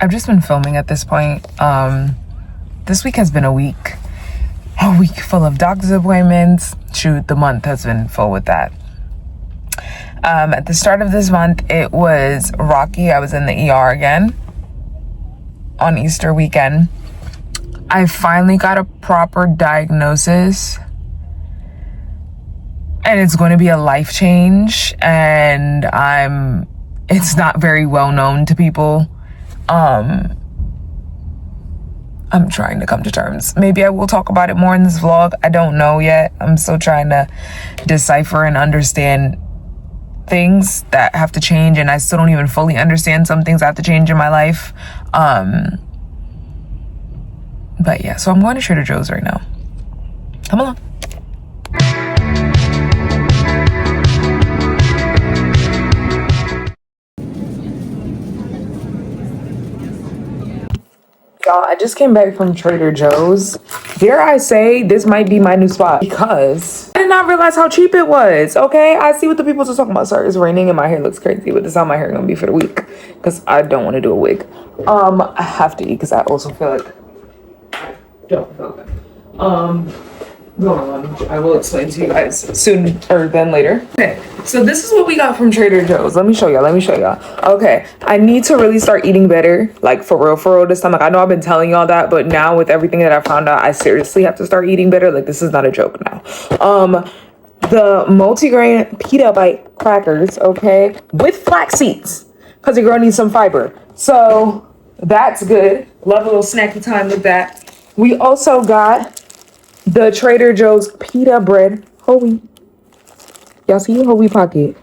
I've just been filming at this point. This week has been a week full of doctor's appointments. Shoot, the month has been full with that. At the start of this month, it was rocky. I was in the ER again on Easter weekend. I finally got a proper diagnosis, and it's going to be a life change, and it's not very well known to people. I'm trying to come to terms. Maybe I will talk about it more in this vlog. I don't know yet. I'm still trying to decipher and understand things that have to change, and I still don't even fully understand some things that have to change in my life. But yeah, so I'm going to Trader Joe's right now. Come along. Y'all, I just came back from Trader Joe's. Dare I say, this might be my new spot because I did not realize how cheap it was. Okay, I see what the people are talking about. Sorry, it's raining and my hair looks crazy, but this is how my hair gonna be for the week because I don't want to do a wig. I have to eat because I also feel like I don't feel good. Going on, I will explain to you guys soon or then later. Okay, so this is what we got from Trader Joe's. Let me show y'all. Okay, I need to really start eating better, like for real this time. Like, I know I've been telling y'all that, but now with everything that I found out, I seriously have to start eating better. Like, this is not a joke now. The multigrain pita bite crackers, okay, with flax seeds, because your girl needs some fiber. So that's good. Love a little snacky time with that. We also got the Trader Joe's pita bread whole wheat. Y'all see whole wheat pocket?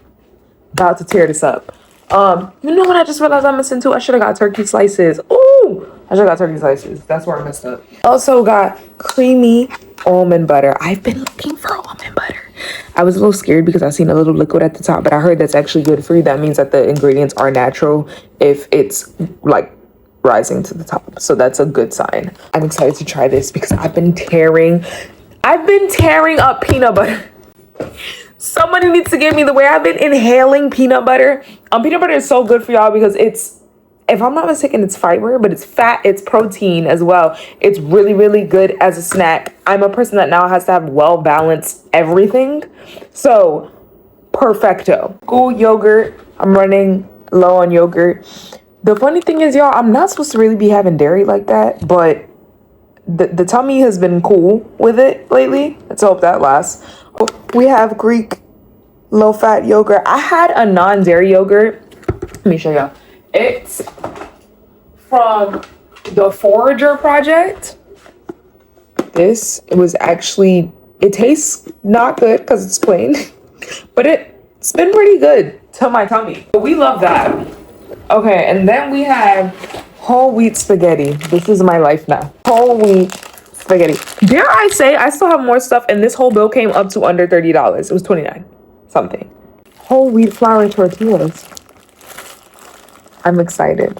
About to tear this up. You know what I just realized I'm missing too? I should have got turkey slices. Ooh, I should have got turkey slices. That's where I messed up. Also got creamy almond butter. I've been looking for almond butter. I was a little scared because I seen a little liquid at the top, but I heard that's actually good for you. That means that the ingredients are natural if it's like rising to the top, so that's a good sign. I'm excited to try this because I've been tearing up peanut butter. Somebody needs to give me the way I've been inhaling peanut butter. Peanut butter is so good for y'all because it's, if I'm not mistaken, it's fiber, but it's fat, it's protein as well. It's really good as a snack. I'm a person that now has to have well-balanced everything, so perfecto. Cool yogurt. I'm running low on yogurt. The funny thing is, y'all, I'm not supposed to really be having dairy like that, but the tummy has been cool with it lately. Let's hope that lasts. We have Greek low-fat yogurt. I had a non-dairy yogurt. Let me show y'all. It's from the Forager Project. It tastes not good because it's plain, but it's been pretty good to my tummy. But we love that. Okay, and then we have whole wheat spaghetti. This is my life now. Whole wheat spaghetti. Dare I say, I still have more stuff, and this whole bill came up to under $30. It was $29 something. Whole wheat flour tortillas. I'm excited.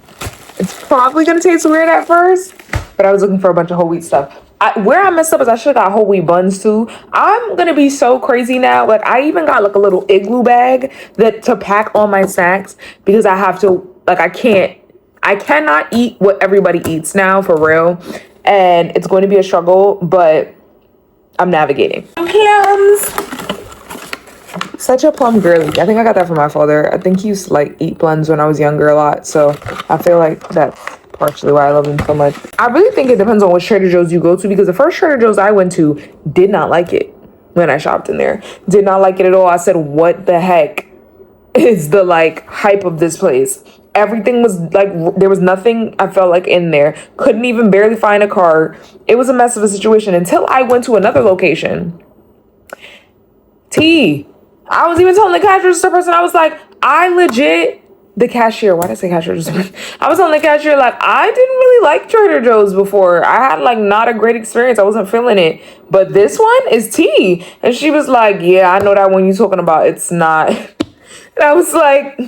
It's probably gonna taste weird at first, but I was looking for a bunch of whole wheat stuff. Where I messed up is I should have got whole wheat buns too. I'm gonna be so crazy now. Like, I even got like a little igloo bag to pack all my snacks because I have to, like, I cannot eat what everybody eats now, for real. And it's going to be a struggle, but I'm navigating. Plums. Such a plum girly. I think I got that from my father. I think he used to like eat plums when I was younger a lot. So I feel like that's partially why I love them so much. I really think it depends on which Trader Joe's you go to, because the first Trader Joe's I went to did not like it when I shopped in there. Did not like it at all. I said, what the heck is the like hype of this place? Everything was like, there was nothing I felt like in there. Couldn't even barely find a car. It was a mess of a situation until I went to another location. I was even telling the cash register person, I was like, the cashier, why did I say cash register? I was telling the cashier, like, I didn't really like Trader Joe's before. I had like not a great experience. I wasn't feeling it. But this one is tea. And she was like, yeah, I know that one you're talking about. It's not. And I was like,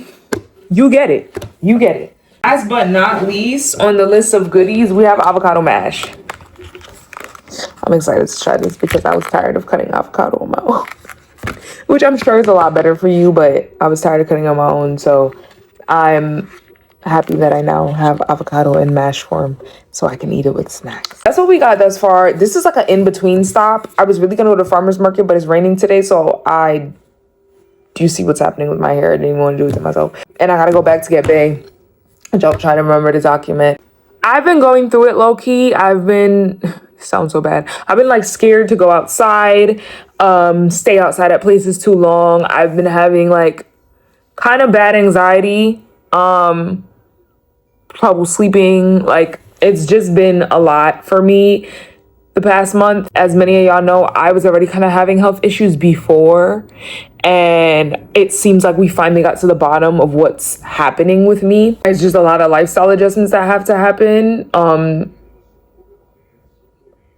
you get it. You get it. Last but not least, on the list of goodies, we have avocado mash. I'm excited to try this because I was tired of cutting avocado on my own. Which I'm sure is a lot better for you, but I was tired of cutting on my own. So I'm happy that I now have avocado in mash form so I can eat it with snacks. That's what we got thus far. This is like an in-between stop. I was really gonna go to the farmer's market, but it's raining today, so do you see what's happening with my hair? I didn't even want to do it to myself. And I gotta go back to get Bay. Don't try to remember the document. I've been going through it low-key. Sounds so bad. I've been like scared to go outside, stay outside at places too long. I've been having like kind of bad anxiety, trouble sleeping. Like, it's just been a lot for me the past month. As many of y'all know, I was already kind of having health issues before, and it seems like we finally got to the bottom of what's happening with me. It's just a lot of lifestyle adjustments that have to happen.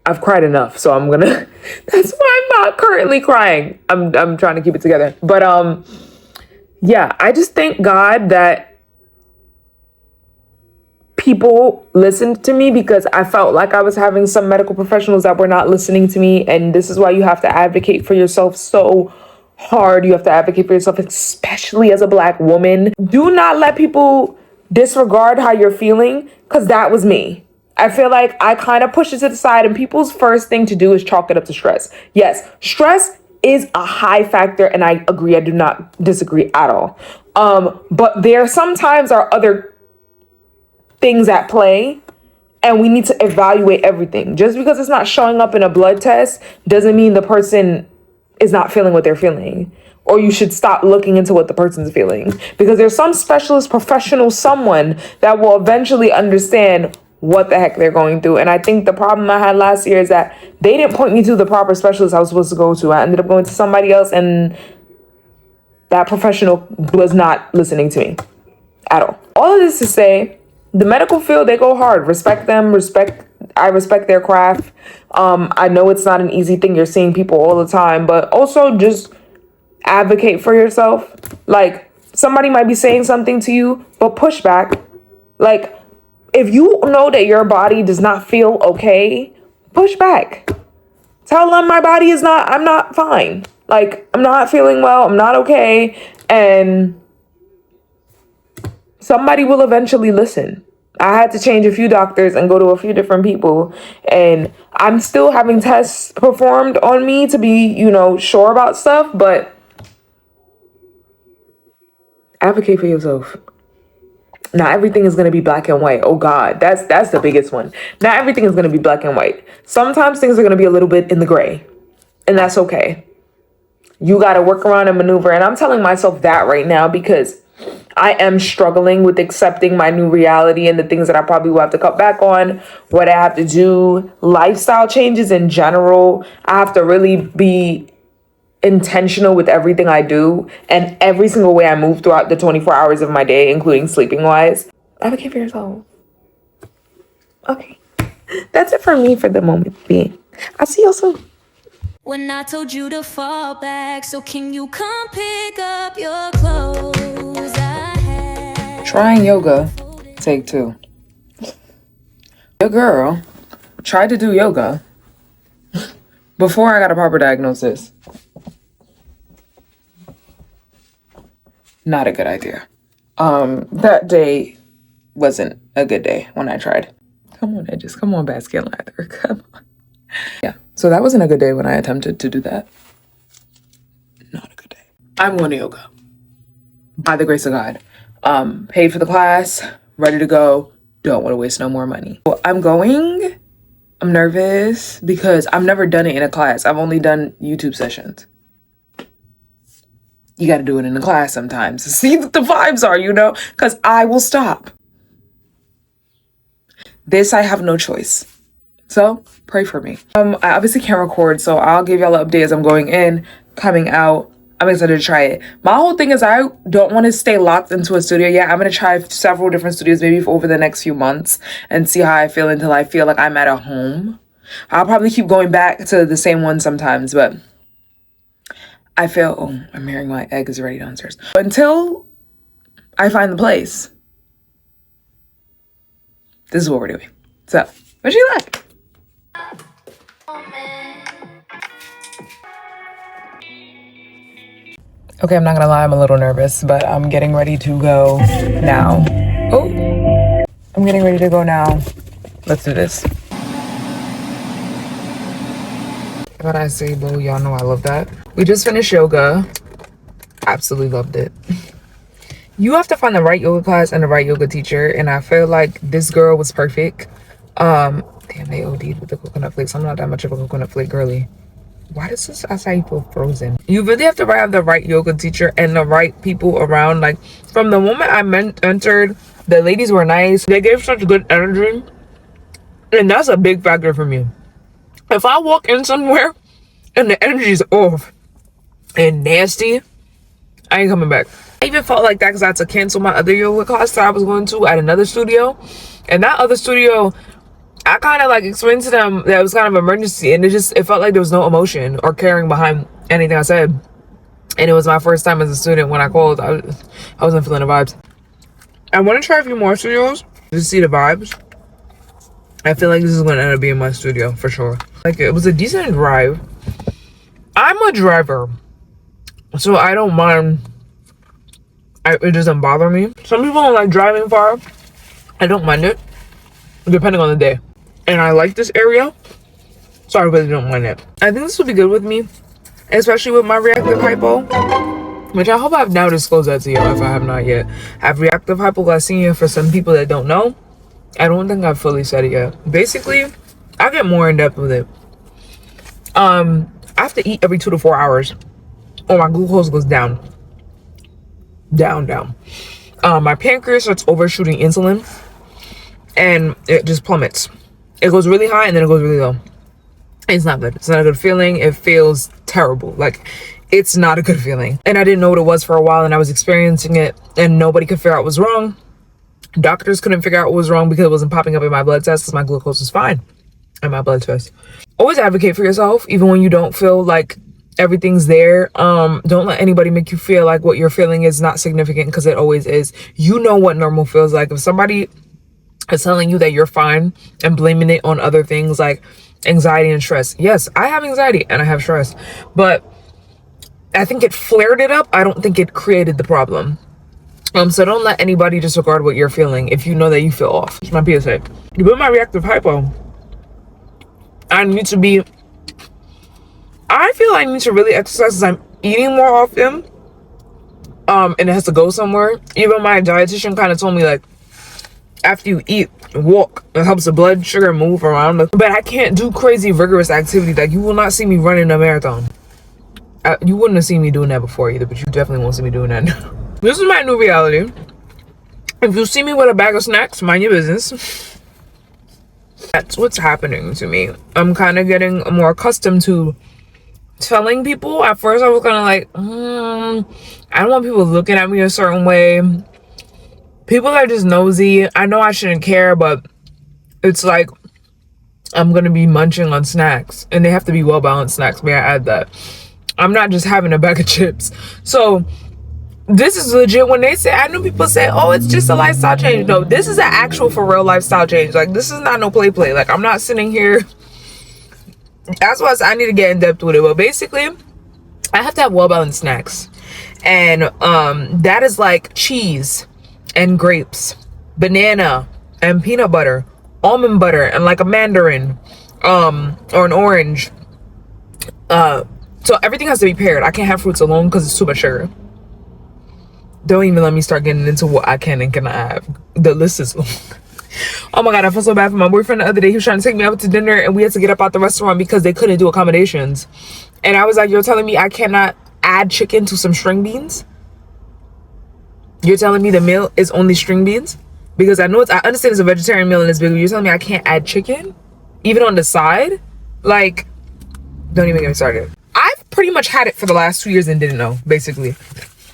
I've cried enough, so I'm gonna that's why I'm not currently crying. I'm trying to keep it together. But yeah, I just thank God that people listened to me, because I felt like I was having some medical professionals that were not listening to me. And this is why you have to advocate for yourself so hard. You have to advocate for yourself, especially as a Black woman. Do not let people disregard how you're feeling, because that was me. I feel like I kind of pushed it to the side, and people's first thing to do is chalk it up to stress. Yes, stress is a high factor, and I agree. I do not disagree at all. But there sometimes are other things at play, and we need to evaluate everything. Just because it's not showing up in a blood test doesn't mean the person is not feeling what they're feeling, or you should stop looking into what the person's feeling, because there's some specialist, professional, someone that will eventually understand what the heck they're going through. And I think the problem I had last year is that they didn't point me to the proper specialist I was supposed to go to. I ended up going to somebody else, and that professional was not listening to me at all. All of this to say, the medical field, they go hard. Respect them. I respect their craft. I know it's not an easy thing. You're seeing people all the time, but also just advocate for yourself. Like, somebody might be saying something to you, but push back. Like, if you know that your body does not feel okay, push back. Tell them I'm not fine. Like, I'm not feeling well. I'm not okay. And somebody will eventually listen. I had to change a few doctors and go to a few different people. And I'm still having tests performed on me to be, sure about stuff. But advocate for yourself. Not everything is going to be black and white. Oh God, that's the biggest one. Not everything is going to be black and white. Sometimes things are going to be a little bit in the gray, and that's okay. You got to work around and maneuver. And I'm telling myself that right now, because I am struggling with accepting my new reality and the things that I probably will have to cut back on, what I have to do, lifestyle changes in general. I have to really be intentional with everything I do and every single way I move throughout the 24 hours of my day, including sleeping wise. Advocate for yourself. Okay. That's it for me for the moment being. I'll see you soon. When I told you to fall back, so can you come pick up your clothes? Trying yoga, take 2. Your girl tried to do yoga before I got a proper diagnosis. Not a good idea. That day wasn't a good day when I tried. Come on, Edges. Come on, basket lather. Come on. Yeah. So that wasn't a good day when I attempted to do that. Not a good day. I'm going to yoga. By the grace of God. Paid for the class. Ready to go. Don't want to waste no more money. Well, I'm going. I'm nervous because I've never done it in a class. I've only done YouTube sessions. You got to do it in a class sometimes to see what the vibes are, because I will stop. This, I have no choice. So pray for me. I obviously can't record, so I'll give y'all an update as I'm going in, coming out. I'm excited to try it. My whole thing is I don't want to stay locked into a studio yet. I'm going to try several different studios maybe for over the next few months and see how I feel until I feel like I'm at a home. I'll probably keep going back to the same one sometimes, but I feel, I'm hearing my egg is ready downstairs. Until I find the place, this is what we're doing. So, what you like? Okay, I'm not gonna lie, I'm a little nervous, but I'm getting ready to go now. Oh, I'm getting ready to go now. Let's do this. What I say, boo, y'all know I love that. We just finished yoga. Absolutely loved it. You have to find the right yoga class and the right yoga teacher, and I feel like this girl was perfect. Damn, they OD'd with the coconut flakes. I'm not that much of a coconut flake girly. Why does this acai feel frozen? You really have to have the right yoga teacher and the right people around. Like, from the moment I entered, the ladies were nice. They gave such good energy, and that's a big factor for me. If I walk in somewhere and the energy is off and nasty, I ain't coming back. I even felt like that because I had to cancel my other yoga class that I was going to at another studio. And that other studio, I kind of like explained to them that it was kind of an emergency, and it felt like there was no emotion or caring behind anything I said. And it was my first time as a student. When I called, I wasn't feeling the vibes. I want to try a few more studios to see the vibes. I feel like this is going to end up being my studio for sure. Like, it was a decent drive. I'm a driver, so I don't mind. It doesn't bother me. Some people don't like driving far. I don't mind it, depending on the day. And I like this area, so I really don't mind it. I think this would be good with me, especially with my reactive hypo, which I hope I've now disclosed that to you if I have not yet. I have reactive hypoglycemia. For some people that don't know, I don't think I've fully said it yet. Basically, I'll get more in depth with it. I have to eat every 2 to 4 hours, or my glucose goes down. My pancreas starts overshooting insulin, and it just plummets. It goes really high and then it goes really low. It's not good. It's not a good feeling. It feels terrible. Like, it's not a good feeling. And I didn't know what it was for a while, and I was experiencing it, and nobody could figure out what was wrong. Doctors couldn't figure out what was wrong because it wasn't popping up in my blood test, because my glucose was fine in my blood test. Always advocate for yourself, even when you don't feel like everything's there. Don't let anybody make you feel like what you're feeling is not significant, because it always is. You know what normal feels like. If somebody is telling you that you're fine and blaming it on other things like anxiety and stress, yes, I have anxiety and I have stress, but I think it flared it up. I don't think it created the problem. So don't let anybody disregard what you're feeling if you know that you feel off. It's my PSA. With my reactive hypo, I feel I need to really exercise because I'm eating more often. And it has to go somewhere. Even my dietitian kind of told me, like, after you eat, walk. It helps the blood sugar move around. But I can't do crazy rigorous activity. Like, you will not see me running a marathon. You wouldn't have seen me doing that before either, but you definitely won't see me doing that now. This is my new reality. If you see me with a bag of snacks, mind your business. That's what's happening to me. I'm kind of getting more accustomed to telling people. At first I was kind of like, I don't want people looking at me a certain way. People are just nosy. I know I shouldn't care, but it's like I'm gonna be munching on snacks, and they have to be well-balanced snacks. May I add that? I'm not just having a bag of chips. So this is legit. When they say, I know people say, oh, it's just a lifestyle change. No, this is an actual for real lifestyle change. Like, this is not no play. Like, I'm not sitting here. That's why I need to get in depth with it. But basically, I have to have well-balanced snacks. And that is like cheese and grapes, banana and peanut butter, almond butter, and like a mandarin, or an orange. So everything has to be paired. I can't have fruits alone because it's too much sugar. Don't even let me start getting into what I can and cannot have. The list is long. Oh my god, I feel so bad for my boyfriend the other day. He was trying to take me out to dinner, and we had to get up out the restaurant because they couldn't do accommodations. And I was like, you're telling me I cannot add chicken to some string beans? You're telling me the meal is only string beans? Because I understand it's a vegetarian meal and it's big. You're telling me I can't add chicken? Even on the side? Like, don't even get me started. I've pretty much had it for the last 2 years and didn't know, basically.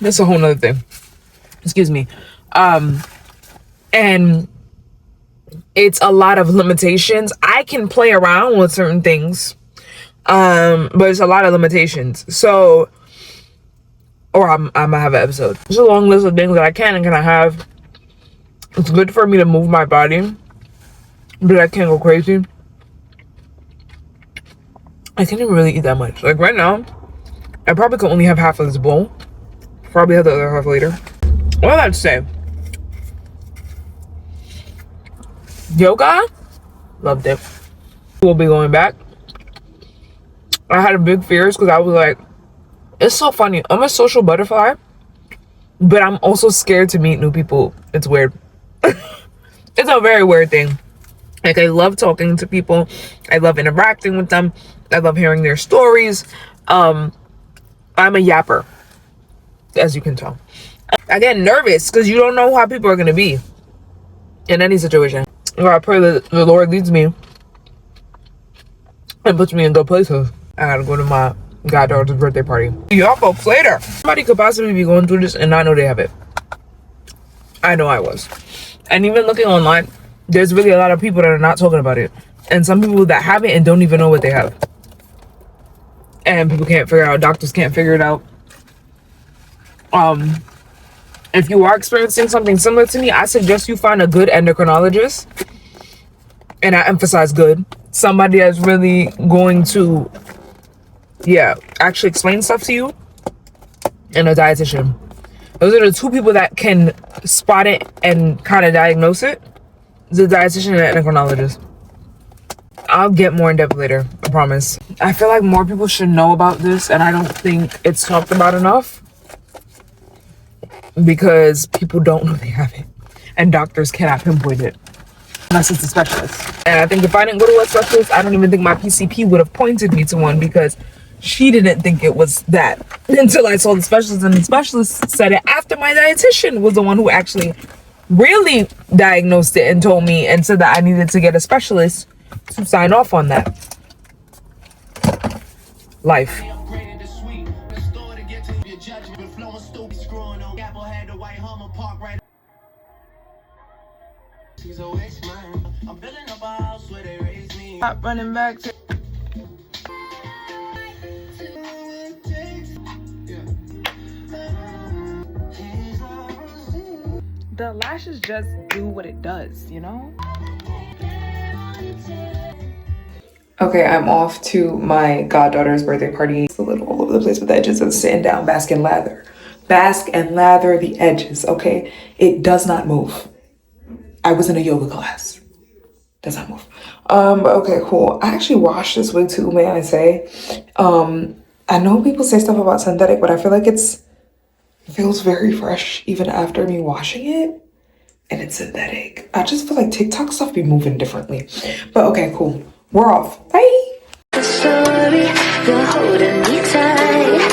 That's a whole nother thing. Excuse me. And it's a lot of limitations. I can play around with certain things, but it's a lot of limitations. So, or I'm gonna have an episode. There's a long list of things that I can and cannot have. It's good for me to move my body, but I can't go crazy. I can't even really eat that much. Like right now, I probably could only have half of this bowl. Probably have the other half later. All that to say, Yoga, loved it. We'll be going back. I had a big fears because I was like, it's so funny. I'm a social butterfly, but I'm also scared to meet new people. It's weird. It's a very weird thing. Like, I love talking to people. I love interacting with them. I love hearing their stories. I'm a yapper, as you can tell. I get nervous because you don't know how people are going to be in any situation. I pray that the Lord leads me and puts me in good places. I gotta go to my goddaughter's birthday party. Y'all folks later. Somebody could possibly be going through this and not know they have it. I know I was. And even looking online, there's really a lot of people that are not talking about it. And some people that have it and don't even know what they have. And people can't figure it out. Doctors can't figure it out. If you are experiencing something similar to me, I suggest you find a good endocrinologist. And I emphasize good. Somebody that's really going to, actually explain stuff to you. And a dietitian. Those are the two people that can spot it and kind of diagnose it. The dietitian and the endocrinologist. I'll get more in depth later, I promise. I feel like more people should know about this, and I don't think it's talked about enough because people don't know they have it, and doctors cannot pinpoint it unless it's a specialist. And I think if I didn't go to a specialist, I don't even think my PCP would have pointed me to one because she didn't think it was that until I saw the specialist, and the specialist said it after my dietitian was the one who actually really diagnosed it and told me and said that I needed to get a specialist to sign off on that. Life. Stop running back to the lashes just do what it does, you know? Okay, I'm off to my goddaughter's birthday party. It's a little all over the place with the edges. It's sitting down, bask and lather. Bask and lather the edges, okay? It does not move. I was in a yoga class. Does not move. Okay, cool. I actually washed this wig too, may I say. I know people say stuff about synthetic, but I feel like it feels very fresh even after me washing it. And it's synthetic. I just feel like TikTok stuff be moving differently. But okay, cool. We're off. Bye. Sorry, you're holding me tight.